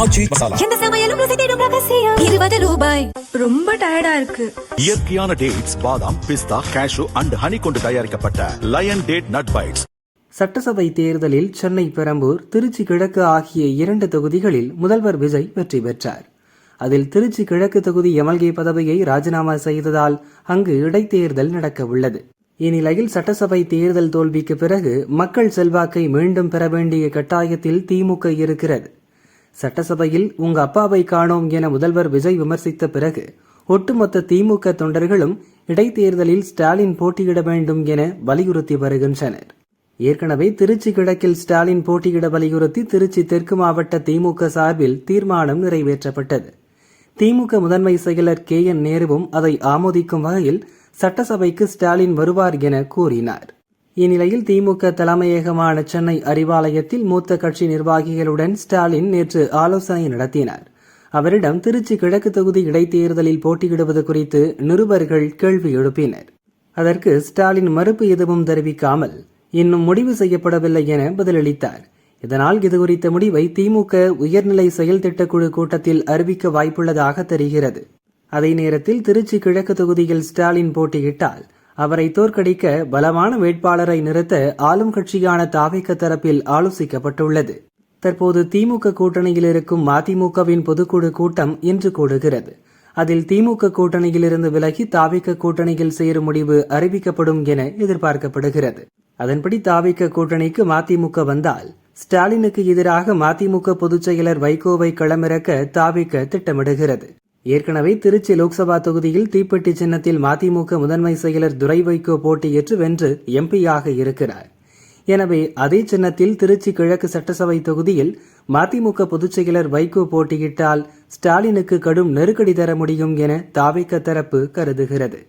ஆச்சி மசாலா. எந்த சமையலும் ருசி தேடும் ரகசியம். 20 ரூபாய். ரொம்ப டயர்டா இருக்கு. இயற்கையான டேட்ஸ், பாதாம், பிஸ்தா, கேஷு அண்ட் ஹனி கொண்டு தயாரிக்கப்பட்ட லயன் டேட் நட் பைட்ஸ். சட்டசபை தேர்தலில் சென்னை பெரம்பூர், திருச்சி கிழக்கு ஆகிய 2 தொகுதிகளில் முதல்வர் விஜய் வெற்றி பெற்றார். அதில் திருச்சி கிழக்கு தொகுதி எம்எல்ஏ பதவியை ராஜினாமா செய்ததால் அங்கு இடைத்தேர்தல் நடக்க உள்ளது. இந்நிலையில் சட்டசபை தேர்தல் தோல்விக்கு பிறகு மக்கள் செல்வாக்கை மீண்டும் பெற வேண்டிய கட்டாயத்தில் திமுக இருக்கிறது. சட்டசபையில் உங்க அப்பாவை காணோம் என முதல்வர் விஜய் விமர்சித்த பிறகு ஒட்டுமொத்த திமுக தொண்டர்களும் இடைத்தேர்தலில் ஸ்டாலின் போட்டியிட வேண்டும் என வலியுறுத்தி வருகின்றனர். ஏற்கனவே திருச்சி கிழக்கில் ஸ்டாலின் போட்டியிட வலியுறுத்தி திருச்சி தெற்கு மாவட்ட திமுக சார்பில் தீர்மானம் நிறைவேற்றப்பட்டது. திமுக முதன்மை செயலர் KN நேருவும் அதை ஆமோதிக்கும் வகையில் சட்டசபைக்கு ஸ்டாலின் வருவார் என கூறினார். இந்நிலையில் திமுக தலைமையகமான சென்னை அறிவாலயத்தில் மூத்த கட்சி நிர்வாகிகளுடன் ஸ்டாலின் நேற்று ஆலோசனை நடத்தினார். அவரிடம் திருச்சி கிழக்கு தொகுதி இடைத்தேர்தலில் போட்டியிடுவது குறித்து நிருபர்கள் கேள்வி எழுப்பினர். அதற்கு ஸ்டாலின் மறுப்பு எதுவும் தெரிவிக்காமல் இன்னும் முடிவு செய்யப்படவில்லை என பதிலளித்தார். இதனால் இதுகுறித்த முடிவை திமுக உயர்நிலை செயல் திட்டக்குழு கூட்டத்தில் அறிவிக்க வாய்ப்புள்ளதாக தெரிகிறது. அதே நேரத்தில் திருச்சி கிழக்கு தொகுதியில் ஸ்டாலின் போட்டியிட்டால் அவரை தோற்கடிக்க பலமான வேட்பாளரை நிறுத்த ஆளும் கட்சியான தாவேக தரப்பில் ஆலோசிக்கப்பட்டுள்ளது. தற்போது திமுக கூட்டணியில் இருக்கும் மதிமுகவின் பொதுக்குழு கூட்டம் இன்று கூடுகிறது. அதில் திமுக கூட்டணியிலிருந்து விலகி தாவேக கூட்டணியில் சேரும் முடிவு அறிவிக்கப்படும் என எதிர்பார்க்கப்படுகிறது. அதன்படி தாவேக கூட்டணிக்கு மதிமுக வந்தால் ஸ்டாலினுக்கு எதிராக மதிமுக பொதுச் செயலர் வைகோவை களமிறக்க தாவேக திட்டமிடுகிறது. ஏற்கனவே திருச்சி லோக்சபா தொகுதியில் தீப்பெட்டி சின்னத்தில் மதிமுக முதன்மை செயலர் துரை வைகோ போட்டியிட்டு வென்று MP-யாக இருக்கிறார். எனவே அதே சின்னத்தில் திருச்சி கிழக்கு சட்டசபை தொகுதியில் மதிமுக பொதுச் செயலர் வைகோ போட்டியிட்டால் ஸ்டாலினுக்கு கடும் நெருக்கடி தர முடியும் என தாவேக தரப்பு கருதுகிறது.